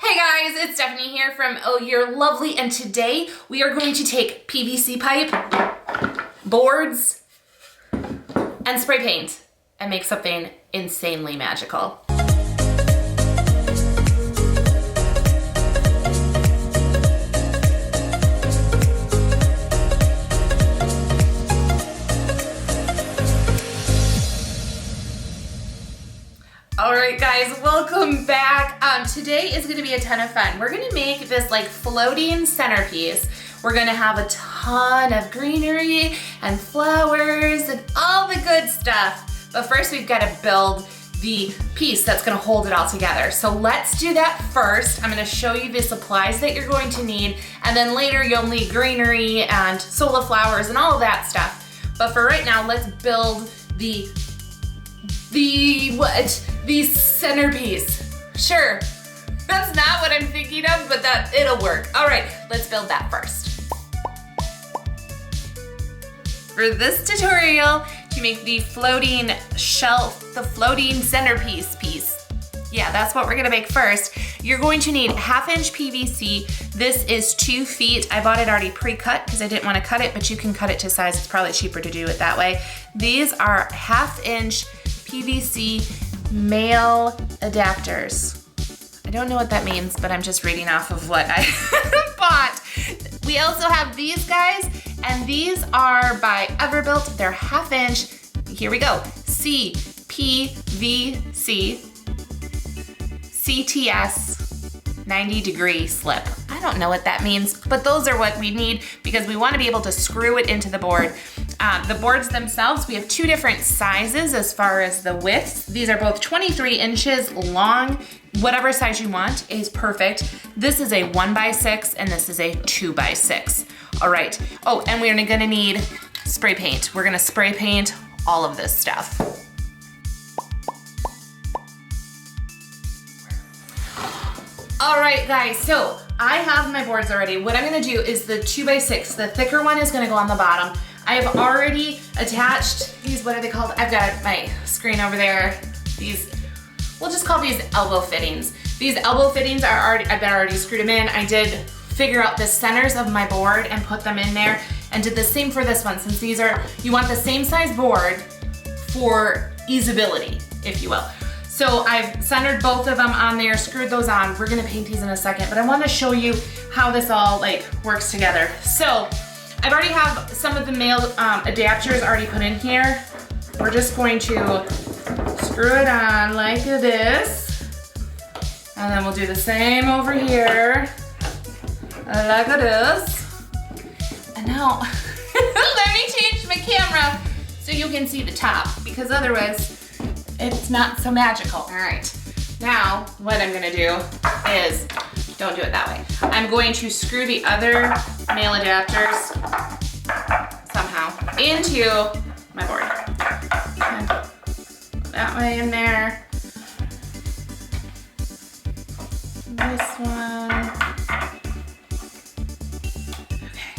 Hey guys, it's Stephanie here from Oh You're Lovely, and today we are going to take PVC pipe, boards, and spray paint and make something insanely magical. All right guys, welcome back. Today is gonna be a ton of fun. We're gonna make this like floating centerpiece. We're gonna have a ton of greenery and flowers and all the good stuff. But first we've gotta build the piece that's gonna hold it all together. So let's do that first. I'm gonna show you the supplies that you're going to need, and then later you'll need greenery and sola flowers and all of that stuff. But for right now, let's build the centerpiece. Sure, that's not what I'm thinking of, but it'll work. All right, let's build that first. For this tutorial, to make the floating shelf, the floating centerpiece piece, yeah, that's what we're gonna make first. You're going to need 1/2 inch PVC. This is 2 feet. I bought it already pre-cut because I didn't want to cut it, but you can cut it to size. It's probably cheaper to do it that way. These are 1/2 inch PVC male adapters. I don't know what that means, but I'm just reading off of what I bought. We also have these guys, and these are by Everbuilt. They're 1/2 inch. Here we go. CPVC CTS 90-degree slip. I don't know what that means, but those are what we need because we want to be able to screw it into the board. The boards themselves, we have 2 different sizes as far as the widths. These are both 23 inches long. Whatever size you want is perfect. This is a 1x6 and this is a 2x6. All right. Oh, and we're gonna need spray paint. We're gonna spray paint all of this stuff. All right, guys, so I have my boards already. What I'm gonna do is the 2x6, the thicker one is gonna go on the bottom. I have already attached these, what are they called? I've got my screen over there. These, we'll just call these elbow fittings. These elbow fittings are I've already screwed them in. I did figure out the centers of my board and put them in there and did the same for this one, since these are, you want the same size board for easeability, if you will. So I've centered both of them on there, screwed those on. We're gonna paint these in a second, but I wanna show you how this all like works together. So I've already have some of the male adapters already put in here. We're just going to screw it on like this. And then we'll do the same over here, like this. And now, let me change my camera so you can see the top, because otherwise, it's not so magical. All right, now what I'm gonna do is, don't do it that way. I'm going to screw the other male adapters somehow into my board. Okay. That way in there. This one. Okay.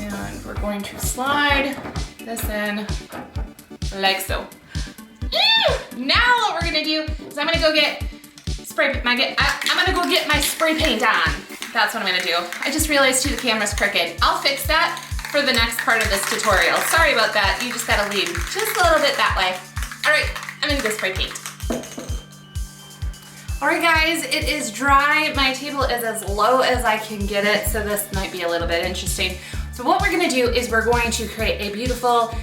And we're going to slide this in like so. Now what we're gonna do is I'm gonna go get I'm gonna go get my spray paint on. That's what I'm gonna do. I just realized too the camera's crooked. I'll fix that for the next part of this tutorial. Sorry about that. You just gotta leave just a little bit that way. All right, I'm gonna go spray paint. All right guys, it is dry. My table is as low as I can get it, so this might be a little bit interesting. So what we're gonna do is we're going to create a beautiful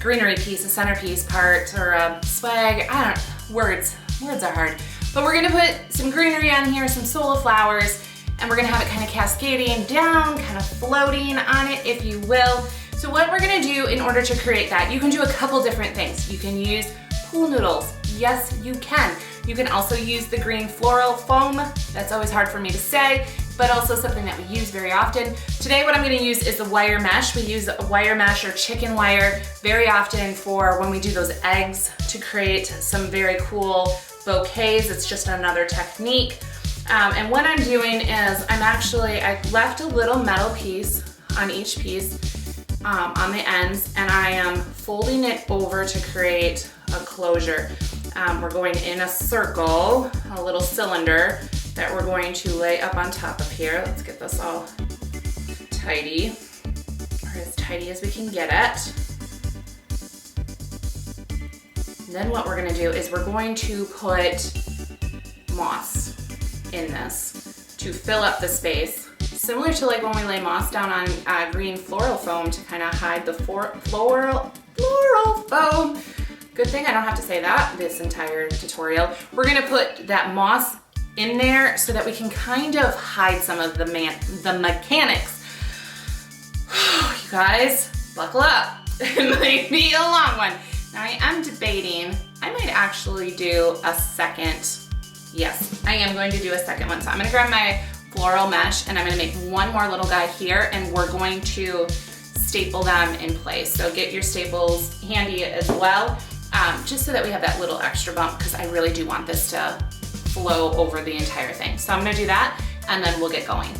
greenery piece, a centerpiece part, or a swag, I don't know, words are hard. But we're gonna put some greenery on here, some sola flowers, and we're gonna have it kind of cascading down, kind of floating on it, if you will. So what we're gonna do in order to create that, you can do a couple different things. You can use pool noodles. Yes, you can. You can also use the green floral foam. That's always hard for me to say, but also something that we use very often. Today what I'm gonna use is the wire mesh. We use a wire mesh or chicken wire very often for when we do those eggs to create some very cool bouquets. It's just another technique. And what I'm doing is I left a little metal piece on each piece on the ends, and I am folding it over to create a closure. we're going in a circle, a little cylinder that we're going to lay up on top of here. Let's get this all tidy, or as tidy as we can get it. And then what we're gonna do is we're going to put moss in this to fill up the space. Similar to like when we lay moss down on green floral foam to kind of hide the floral foam. Good thing I don't have to say that this entire tutorial. We're gonna put that moss in there so that we can kind of hide some of the mechanics. You guys, buckle up. It might be a long one. Now I am debating, I might actually do a second. Yes, I am going to do a second one. So I'm gonna grab my floral mesh and I'm gonna make one more little guy here, and we're going to staple them in place. So get your staples handy as well, just so that we have that little extra bump, because I really do want this to flow over the entire thing. So I'm gonna do that and then we'll get going.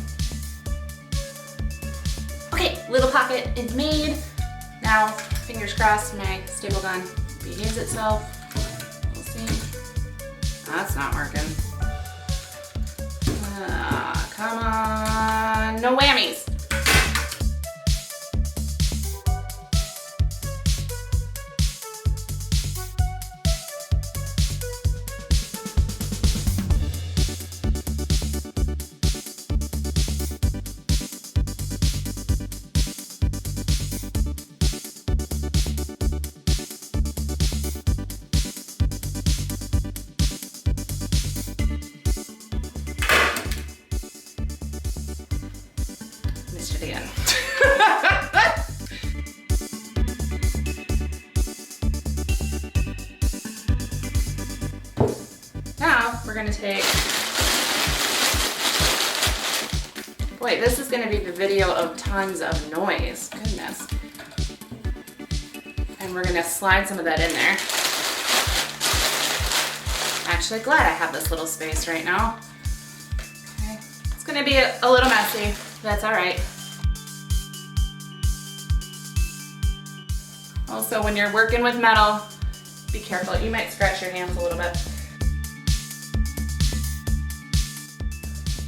Okay, little pocket is made. Now, fingers crossed, my staple gun behaves itself. We'll see. That's not working. Come on, no whammies. Again. Now we're gonna take, boy, this is gonna be the video of tons of noise, goodness. And we're gonna slide some of that in there. Actually glad I have this little space right now. Okay. It's gonna be a little messy, that's all right. Also, when you're working with metal, be careful. You might scratch your hands a little bit.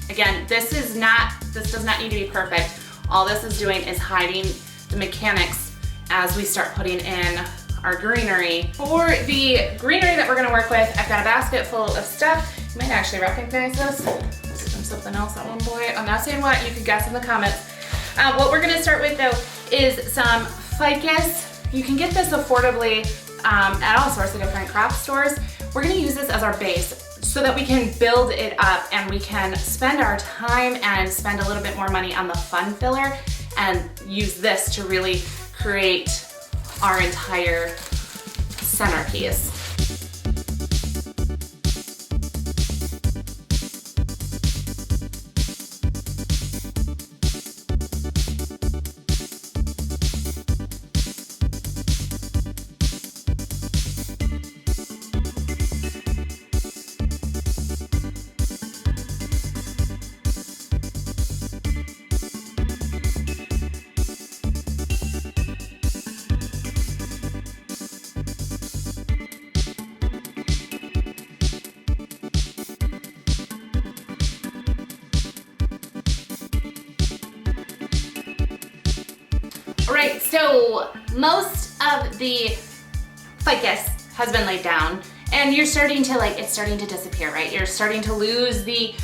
Again, this does not need to be perfect. All this is doing is hiding the mechanics as we start putting in our greenery. For the greenery that we're gonna work with, I've got a basket full of stuff. You might actually recognize this. This is from something else at one point. I'm not saying what, you can guess in the comments. What we're gonna start with though is some ficus. You can get this affordably at all sorts of different craft stores. We're gonna use this as our base so that we can build it up and we can spend our time and spend a little bit more money on the fun filler and use this to really create our entire centerpiece. Alright, so most of the ficus has been laid down and you're starting to it's starting to disappear, right? You're starting to lose the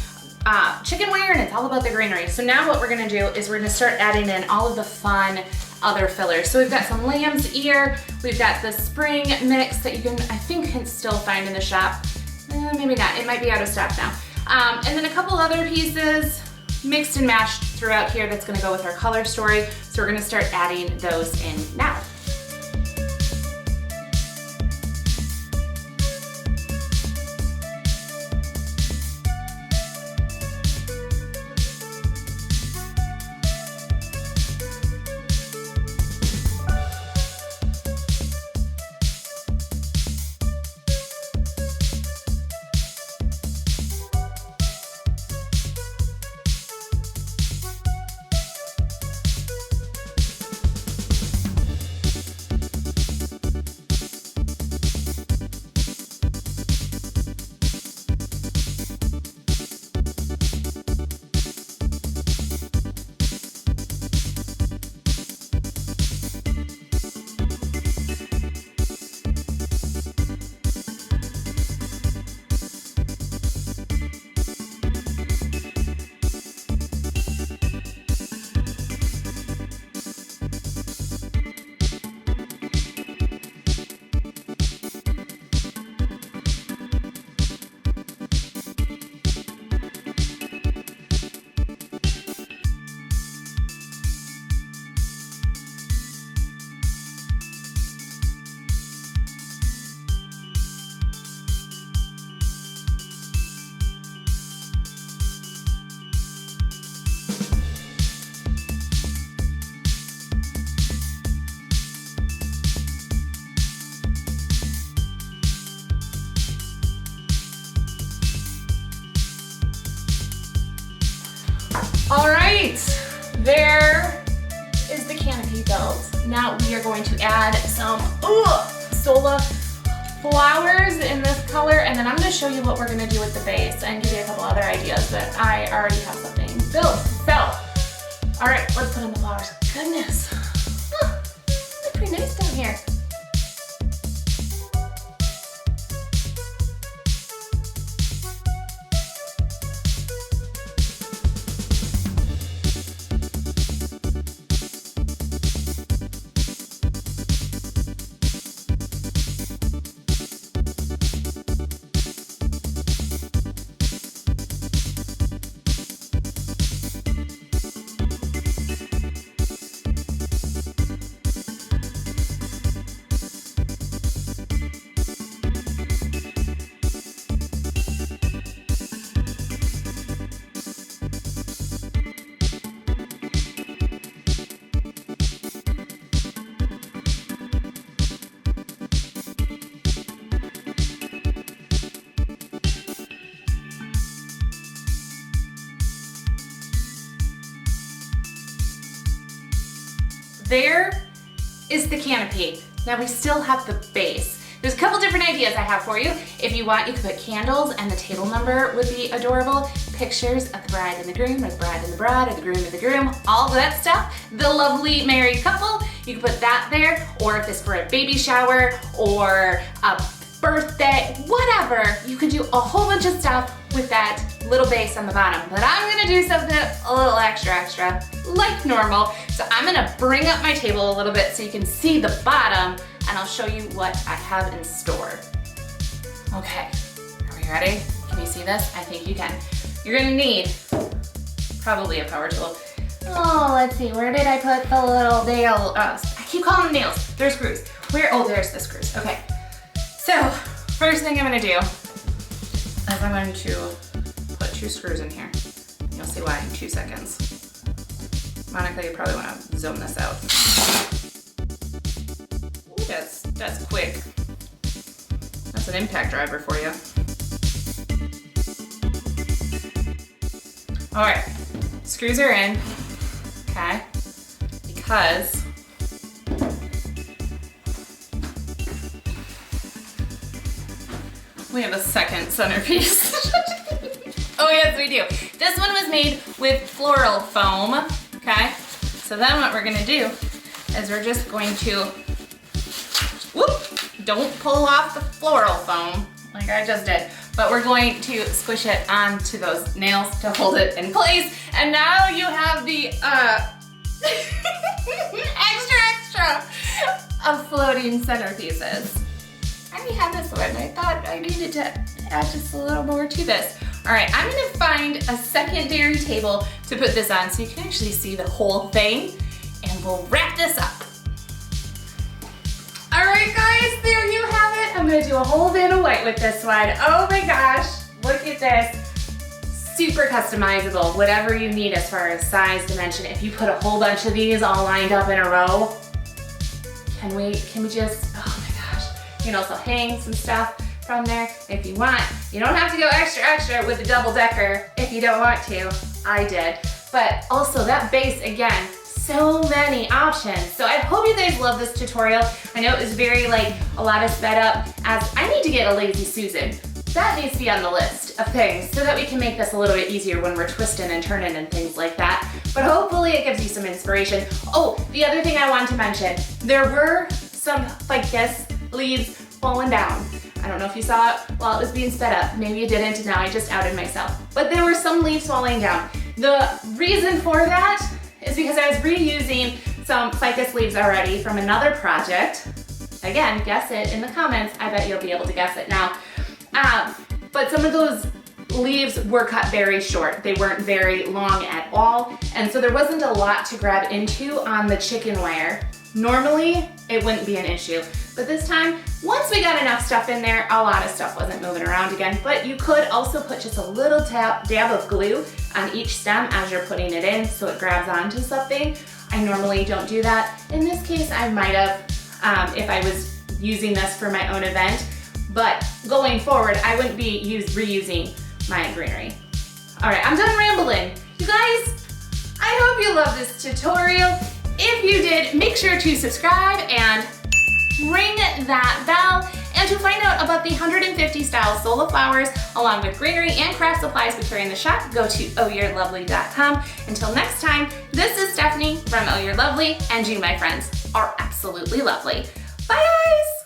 chicken wire and it's all about the greenery. So now what we're gonna do is we're gonna start adding in all of the fun other fillers. So we've got some lamb's ear, we've got the spring mix that you can, I think, can still find in the shop. Maybe not, it might be out of stock now. And then a couple other pieces mixed and mashed throughout here that's gonna go with our color story. So we're gonna start adding those in now. right, there is the canopy built. Now we are going to add some sola flowers in this color, and then I'm going to show you what we're going to do with the base and give you a couple other ideas, but I already have something built. So, all right, let's put in the flowers. Goodness, they're pretty nice down here. There is the canopy. Now we still have the base. There's a couple different ideas I have for you. If you want, you could put candles, and the table number would be adorable. Pictures of the bride and the groom, or the bride and the bride, or the groom and the groom, all that stuff. The lovely married couple, you can put that there. Or if it's for a baby shower or a birthday, whatever, you can do a whole bunch of stuff with that little base on the bottom. But I'm gonna do something a little extra, like normal. So I'm gonna bring up my table a little bit so you can see the bottom, and I'll show you what I have in store. Okay, are we ready? Can you see this? I think you can. You're gonna need probably a power tool. Oh, let's see, where did I put the little nail? I keep calling them nails. They're screws. Where? Oh, there's the screws. Okay. So, first thing I'm gonna do is I'm going to put 2 screws in here. You'll see why in 2 seconds. Monica, you probably wanna zoom this out. Ooh, that's quick. That's an impact driver for you. All right, screws are in, okay? Because we have a second centerpiece. Oh yes, we do. This one was made with floral foam, okay? So then what we're gonna do is we're just going to, whoop, don't pull off the floral foam like I just did, but we're going to squish it onto those nails to hold it in place. And now you have the extra of floating centerpieces. I already had this one. I thought I needed to add just a little more to this. All right, I'm gonna find a secondary table to put this on so you can actually see the whole thing, and we'll wrap this up. All right, guys, there you have it. I'm gonna do a whole bit of white with this one. Oh my gosh, look at this. Super customizable, whatever you need as far as size, dimension. If you put a whole bunch of these all lined up in a row, can we just, oh my gosh. You can also hang some stuff from there if you want. You don't have to go extra with the double decker if you don't want to. I did. But also that base, again, so many options. So I hope you guys love this tutorial. I know it was very like a lot of sped up, as I need to get a Lazy Susan. That needs to be on the list of things so that we can make this a little bit easier when we're twisting and turning and things like that. But hopefully it gives you some inspiration. Oh, the other thing I wanted to mention, there were some ficus leaves falling down. I don't know if you saw it while it was being sped up. Maybe you didn't, and now I just outed myself. But there were some leaves falling down. The reason for that is because I was reusing some ficus leaves already from another project. Again, guess it in the comments. I bet you'll be able to guess it now. But some of those leaves were cut very short. They weren't very long at all. And so there wasn't a lot to grab into on the chicken wire. Normally, it wouldn't be an issue. But this time, once we got enough stuff in there, a lot of stuff wasn't moving around again. But you could also put just a little dab of glue on each stem as you're putting it in so it grabs onto something. I normally don't do that. In this case, I might have if I was using this for my own event. But going forward, I wouldn't be reusing my greenery. All right, I'm done rambling. You guys, I I hope you love this tutorial. If you did, make sure to subscribe and ring that bell. And to find out about the 150 style Sola flowers, along with greenery and craft supplies we carry in the shop, go to ohyourelovely.com. Until next time, this is Stephanie from Oh You're Lovely, and you, my friends, are absolutely lovely. Bye, guys!